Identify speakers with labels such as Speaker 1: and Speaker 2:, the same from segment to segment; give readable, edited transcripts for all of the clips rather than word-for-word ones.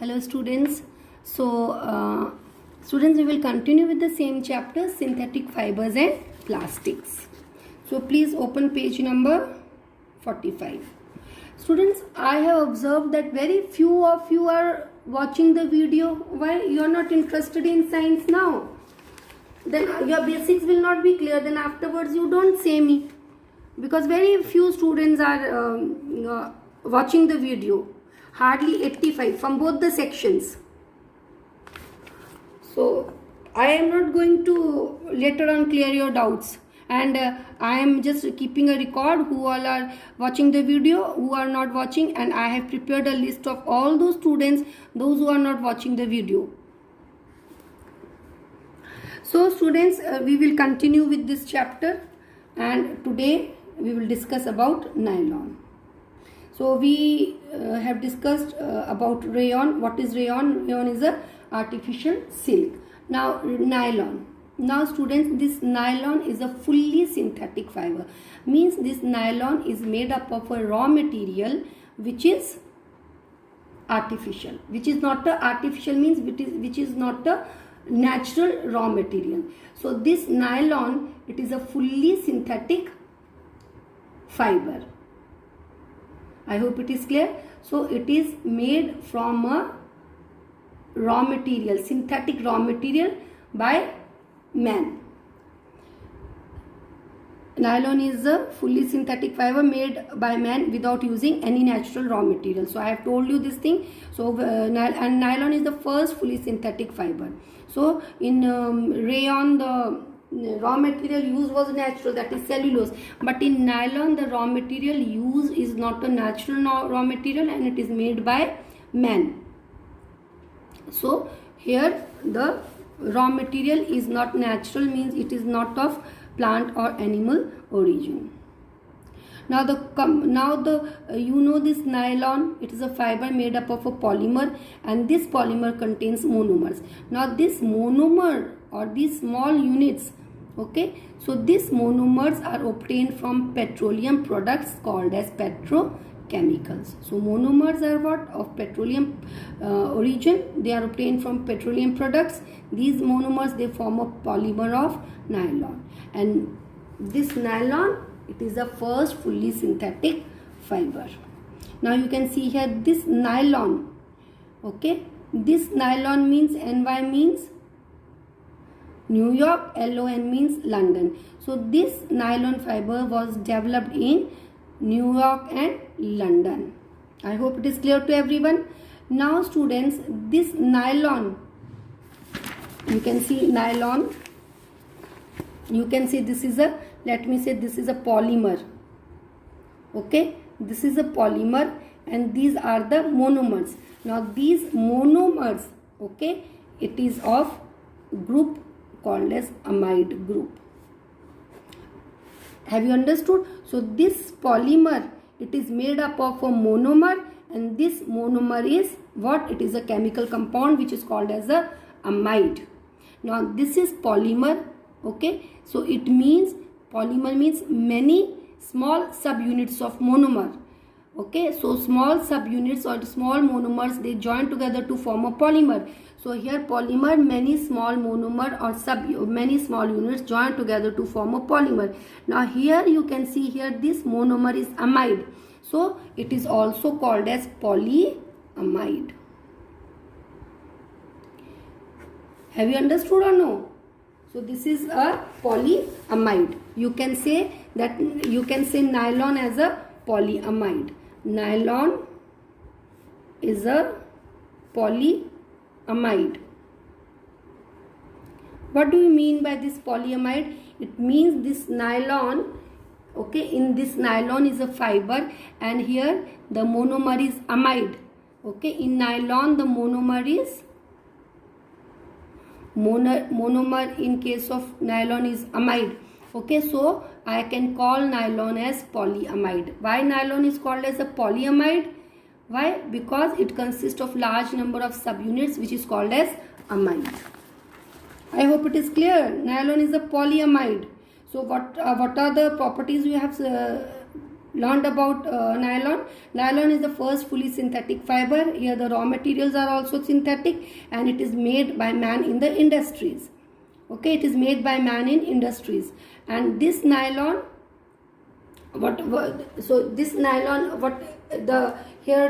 Speaker 1: Hello students. Students, we will continue with the same chapter, synthetic fibers and plastics. So please open page number 45. Students, I have observed that very few of you are watching the video. Why? You are not interested in science now. Then your basics will not be clear. Then afterwards you don't say me, because very few students are watching the video. Hardly 85 from both the sections. So I am not going to later on clear your doubts, and I am just keeping a record who all are watching the video, who are not watching, and I have prepared a list of all those students, those who are not watching the video. So students, we will continue with this chapter, and today we will discuss about nylon. So we have discussed about rayon. What is rayon? Rayon is a artificial silk. Now nylon. Now students, this nylon is a fully synthetic fiber. Means this nylon is made up of a raw material which is artificial. Which is not a artificial means which is not a natural raw material. So this nylon, it is a fully synthetic fiber. I hope it is clear. So it is made from a raw material, synthetic raw material by man. Nylon is a fully synthetic fiber made by man without using any natural raw material. So I have told you this thing. So and nylon is the first fully synthetic fiber. So in rayon, the raw material used was natural, that is cellulose, but in nylon the raw material used is not a natural raw material, and it is made by man. So here the raw material is not natural, means it is not of plant or animal origin. Now you know this nylon, it is a fiber made up of a polymer, and this polymer contains monomers. Now this monomer or these small units, okay, so these monomers are obtained from petroleum products called as petrochemicals. So monomers are what? Of petroleum origin. They are obtained from petroleum products. These monomers, they form a polymer of nylon, and this nylon, it is the first fully synthetic fiber. Now you can see here this nylon, okay, this nylon means NY means New York, LON means London. So this nylon fiber was developed in New York and London. I hope it is clear to everyone. Now students, this nylon, you can see nylon, you can see this is a, let me say this is a polymer, okay, this is a polymer, and these are the monomers. Now these monomers, okay, it is of group called as amide group. Have you understood? So this polymer, it is made up of a monomer, and this monomer is what? It is a chemical compound which is called as a amide. Now this is polymer, okay, so it means polymer means many small subunits of monomer. Okay, so small subunits or small monomers, they join together to form a polymer. So here polymer, many small monomer or many small units join together to form a polymer. Now here you can see here this monomer is amide. So it is also called as polyamide. Have you understood or no? So this is a polyamide. You can say that, you can say nylon as a polyamide. Nylon is a polyamide. What do you mean by this polyamide? It means this nylon, okay, in this nylon is a fiber, and here the monomer is amide. Okay, in nylon the monomer is monomer in case of nylon is amide. Okay, so I can call nylon as polyamide. Why nylon is called as a polyamide? Why? Because it consists of large number of subunits which is called as amide. I hope it is clear. Nylon is a polyamide. So what are the properties we have learned about nylon. Nylon is the first fully synthetic fiber. Here the raw materials are also synthetic, and it is made by man in the industries. Okay, it is made by man in industries. And this nylon, here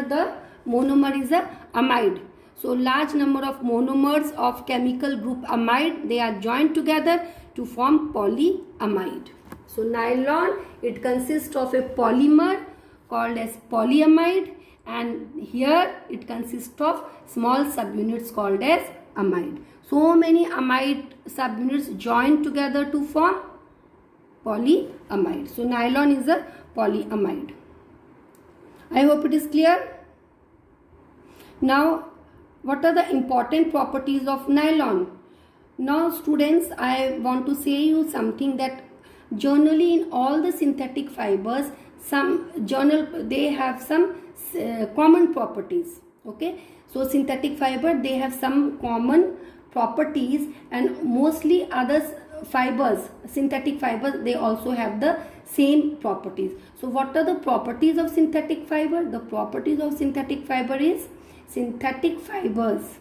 Speaker 1: the monomer is a amide. So large number of monomers of chemical group amide, they are joined together to form polyamide. So nylon, it consists of a polymer called as polyamide, and here it consists of small subunits called as amide. So many amide subunits joined together to form polyamide. So nylon is a polyamide. I hope it is clear. Now, what are the important properties of nylon? Now students, I want to say you something that generally in all the synthetic fibers, they have some common properties. Okay, so synthetic fiber, they have some common properties, and mostly others fibers, synthetic fibers, they also have the same properties. So what are the properties of synthetic fiber? The properties of synthetic fiber is, synthetic fibers,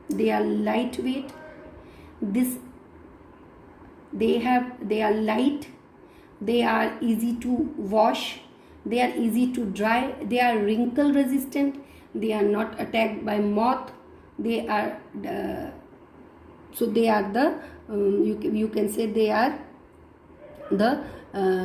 Speaker 1: they are lightweight, they are light, they are easy to wash, they are easy to dry, they are wrinkle resistant, they are not attacked by moth, they are you can say they are the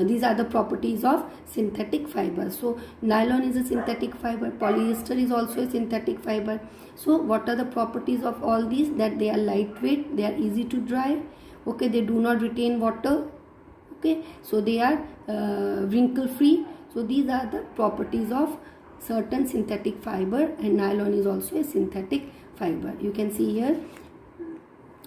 Speaker 1: these are the properties of synthetic fiber. So nylon is a synthetic fiber, polyester is also a synthetic fiber. So what are the properties of all these? That they are lightweight, they are easy to dry, okay, they do not retain water, okay, so they are wrinkle free. So these are the properties of certain synthetic fiber, and nylon is also a synthetic fiber. You can see here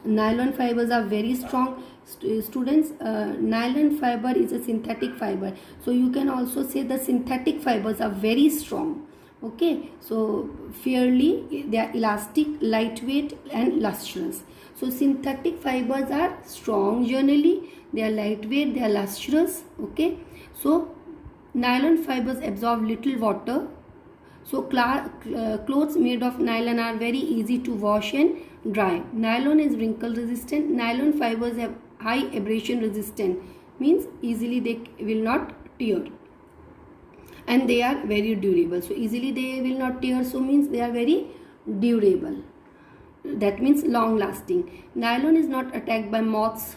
Speaker 1: nylon fibers are very strong. Students, nylon fiber is a synthetic fiber, so you can also say the synthetic fibers are very strong. Okay, so fairly they are elastic, lightweight and lustrous. So synthetic fibers are strong generally, they are lightweight, they are lustrous. Okay, so nylon fibers absorb little water. So clothes made of nylon are very easy to wash and dry. Nylon is wrinkle resistant. Nylon fibers have high abrasion resistant, means easily they will not tear, and they are very durable. So easily they will not tear, so means they are very durable, that means long lasting. Nylon is not attacked by moths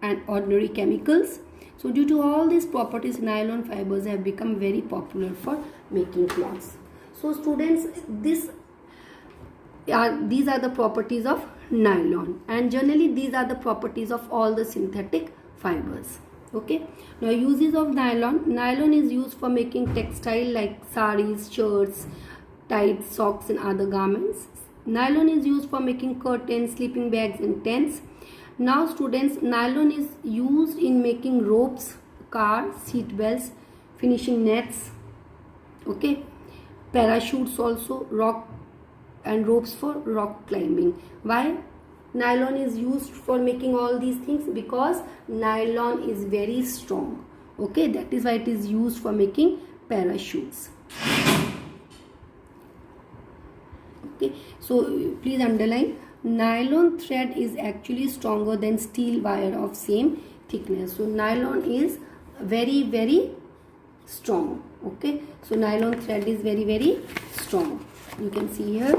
Speaker 1: and ordinary chemicals. So due to all these properties, nylon fibers have become very popular for making clothes. So students, these are the properties of nylon, and generally these are the properties of all the synthetic fibers. Okay, now uses of nylon. Nylon is used for making textile like saris, shirts, tights, socks and other garments. Nylon is used for making curtains, sleeping bags and tents. Now students, nylon is used in making ropes, cars, seat belts, finishing nets, okay, parachutes also, rock and ropes for rock climbing. Why nylon is used for making all these things? Because nylon is very strong. Okay, that is why it is used for making parachutes. Okay, so please underline, nylon thread is actually stronger than steel wire of same thickness. So nylon is very, very strong. Okay, so nylon thread is very, very strong. You can see here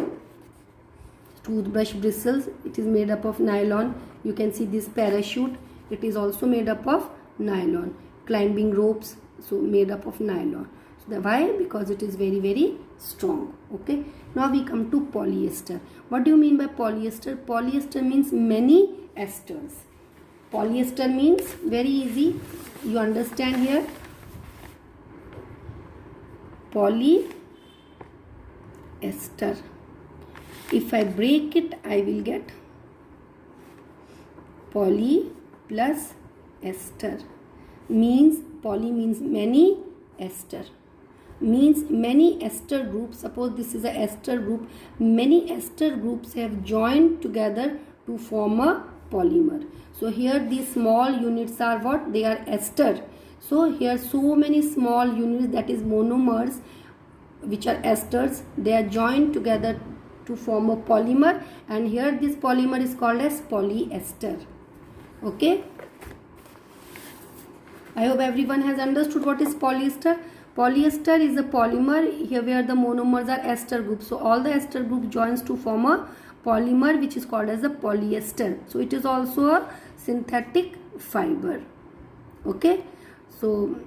Speaker 1: toothbrush bristles, it is made up of nylon. You can see this parachute, it is also made up of nylon. Climbing ropes, so made up of nylon. So why? Because it is very, very strong. Okay, now we come to polyester. What do you mean by polyester? Polyester means many esters. Polyester means very easy, you understand here, polyester. If I break it, I will get poly plus ester. Means poly means many, ester means many ester groups. Suppose this is a ester group. Many ester groups have joined together to form a polymer. So here these small units are what? They are ester. So here so many small units, that is monomers, which are esters, they are joined together to form a polymer, and here this polymer is called as polyester. Okay, I hope everyone has understood what is polyester. Polyester is a polymer here where the monomers are ester groups. So all the ester group joins to form a polymer which is called as a polyester. So it is also a synthetic fiber. Okay, so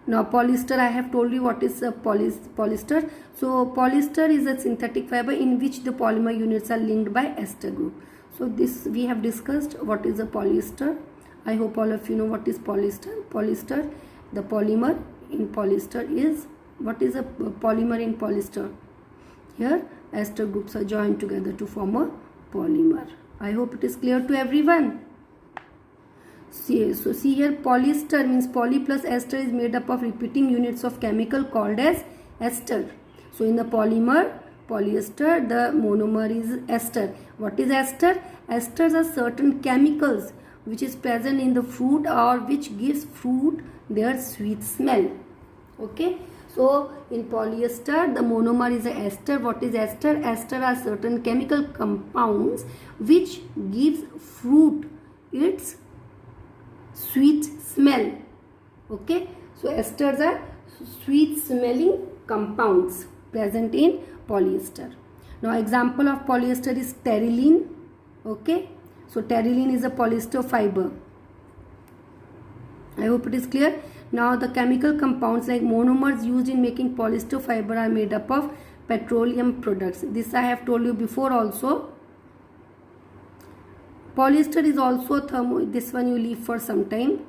Speaker 1: now polyester, I have told you what is a polyester. So polyester is a synthetic fiber in which the polymer units are linked by ester group. So this we have discussed what is a polyester. I hope all of you know what is polyester. Polyester, the polymer in polyester is, what is a polymer in polyester? Here ester groups are joined together to form a polymer. I hope it is clear to everyone. See here, polyester means poly plus ester is made up of repeating units of chemical called as ester. So in the polymer polyester, the monomer is ester. What is ester? Esters are certain chemicals which is present in the fruit or which gives fruit their sweet smell. Okay, so in polyester the monomer is a ester. What is ester? Ester are certain chemical compounds which gives fruit its sweet smell. Okay, so esters are sweet smelling compounds present in polyester. Now example of polyester is terylene. Okay, so terylene is a polyester fiber. I hope it is clear. Now the chemical compounds like monomers used in making polyester fiber are made up of petroleum products. This I have told you before also. Polyester is also thermo, this one you leave for some time.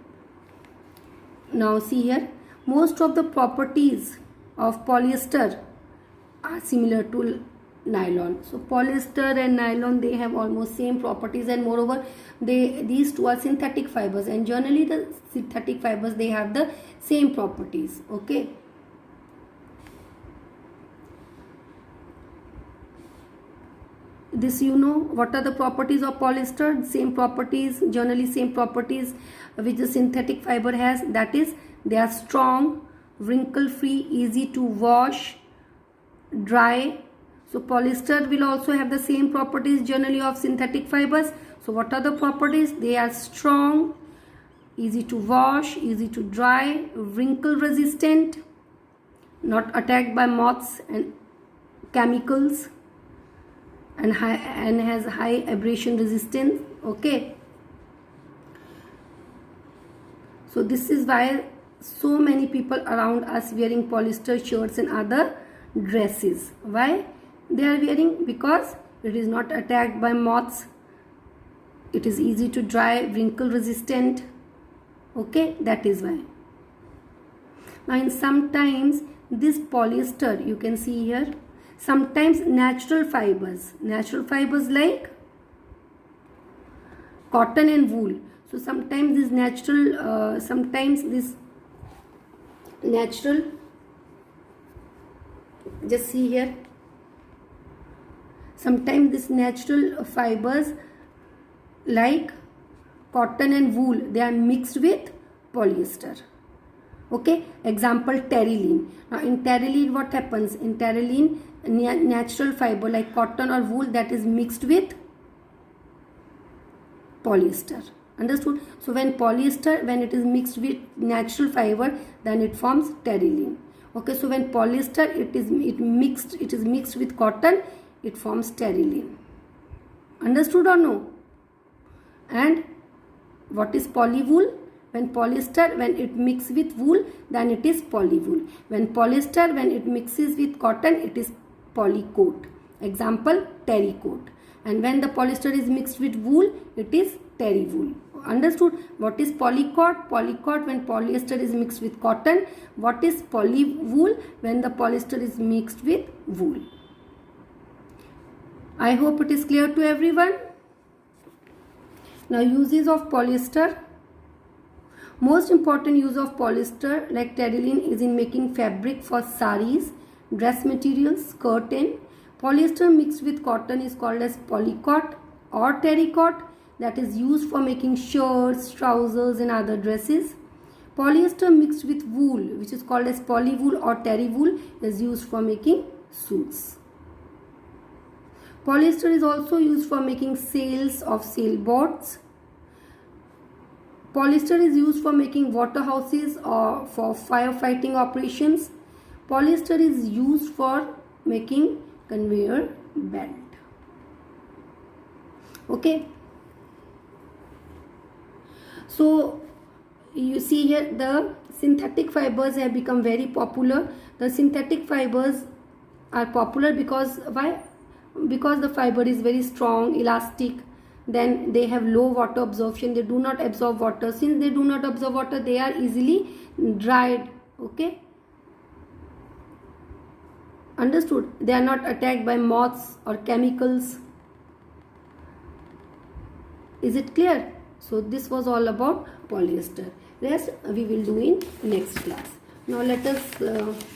Speaker 1: Now see here, most of the properties of polyester are similar to nylon. So polyester and nylon, they have almost same properties, and moreover these two are synthetic fibers, and generally the synthetic fibers, they have the same properties. Okay, this you know what are the properties of polyester. Same properties, generally same properties which the synthetic fiber has, that is they are strong, wrinkle free, easy to wash, dry. So polyester will also have the same properties generally of synthetic fibers. So what are the properties? They are strong, easy to wash, easy to dry, wrinkle resistant, not attacked by moths and chemicals, and has high abrasion resistance. Okay, so this is why so many people around us wearing polyester shirts and other dresses. Why they are wearing? Because it is not attacked by moths, it is easy to dry, wrinkle resistant. Okay, that is why. Now in sometimes this polyester, you can see here, sometimes natural fibers like cotton and wool. So sometimes this natural just see here, sometimes this natural fibers like cotton and wool, they are mixed with polyester. Okay, example terylene. Now in terylene what happens? In terylene, natural fiber like cotton or wool, that is mixed with polyester. Understood? So when polyester, when it is mixed with natural fiber, then it forms terylene. Okay, so when polyester it is mixed with cotton, it forms terylene. Understood or no? And what is polywool? When polyester, when it mixes with wool, then it is polywool. When polyester, when it mixes with cotton, it is polycoat. Example, terrycoat. And when the polyester is mixed with wool, it is terrywool. Understood? What is polycoat? Polycoat when polyester is mixed with cotton. What is polywool? When the polyester is mixed with wool. I hope it is clear to everyone. Now uses of polyester. Most important use of polyester like terylene is in making fabric for saris, dress materials, curtain. Polyester mixed with cotton is called as polycot or terrycot, that is used for making shirts, trousers and other dresses. Polyester mixed with wool, which is called as polywool or terry wool, is used for making suits. Polyester is also used for making sails of sailboats. Polyester is used for making water houses or for firefighting operations. Polyester is used for making conveyor belt. Okay. So you see here the synthetic fibers have become very popular. The synthetic fibers are popular because why? Because the fiber is very strong, elastic, then they have low water absorption, they do not absorb water. Since they do not absorb water, they are easily dried. Okay, understood? They are not attacked by moths or chemicals. Is it clear? So this was all about polyester. Rest we will do in next class. Now let us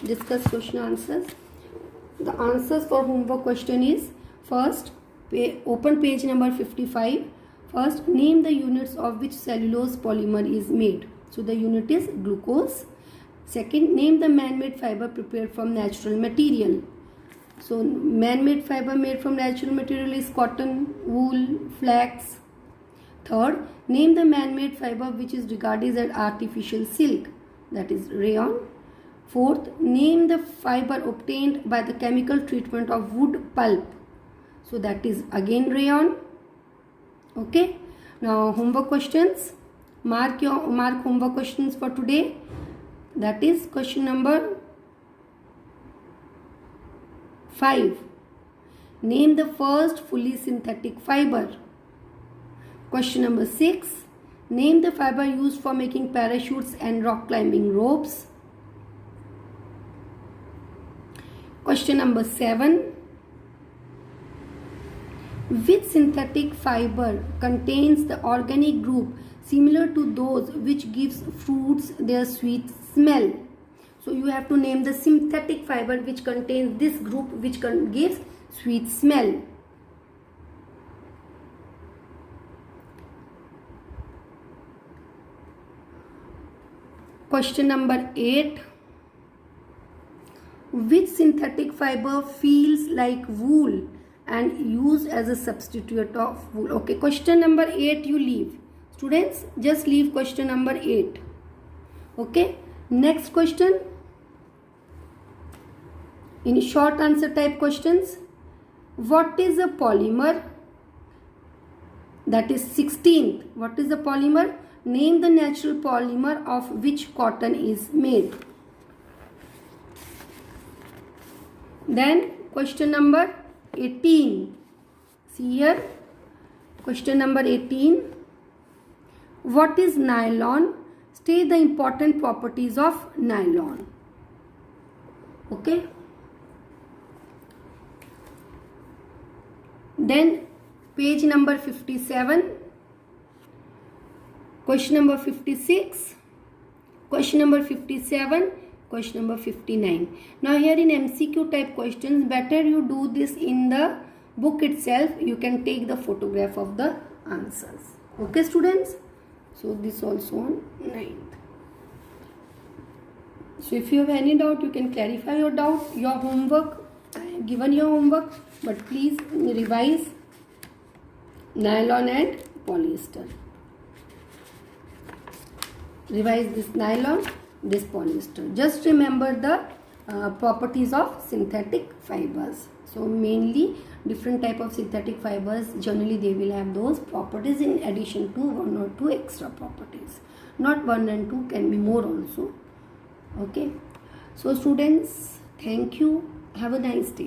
Speaker 1: discuss question answers. The answers for homework question is: first, open page number 55. First, name the units of which cellulose polymer is made. So the unit is glucose. Second, name the man-made fiber prepared from natural material. So man-made fiber made from natural material is cotton, wool, flax. Third, name the man-made fiber which is regarded as artificial silk, that is rayon. Fourth, name the fiber obtained by the chemical treatment of wood pulp. So that is again rayon. Okay. Now homework questions. Mark homework questions for today. That is question number 5. Name the first fully synthetic fiber. Question number 6. Name the fiber used for making parachutes and rock climbing ropes. Question number 7. Which synthetic fiber contains the organic group similar to those which gives fruits their sweet smell? So you have to name the synthetic fiber which contains this group which gives sweet smell. Question number 8. Which synthetic fiber feels like wool and used as a substitute of wool? Okay, question number 8 you leave. Students, just leave question number 8. Okay, next question. In short answer type questions. What is a polymer? That is 16th. What is the polymer? Name the natural polymer of which cotton is made. Then question number 18. See here. Question number 18. What is nylon? State the important properties of nylon. Okay. Then page number 57. Question number 56. Question number 57. Question number 59. Now here in MCQ type questions, better you do this in the book itself. You can take the photograph of the answers. Okay students. So this also on 9th. So if you have any doubt, you can clarify your doubt. Your homework, I have given your homework, but please revise nylon and polyester. Revise this nylon, this polyester. Just remember the properties of synthetic fibers. So mainly different type of synthetic fibers, generally they will have those properties in addition to 1 or 2 extra properties. Not 1 and 2, can be more also. Okay. So students, thank you. Have a nice day.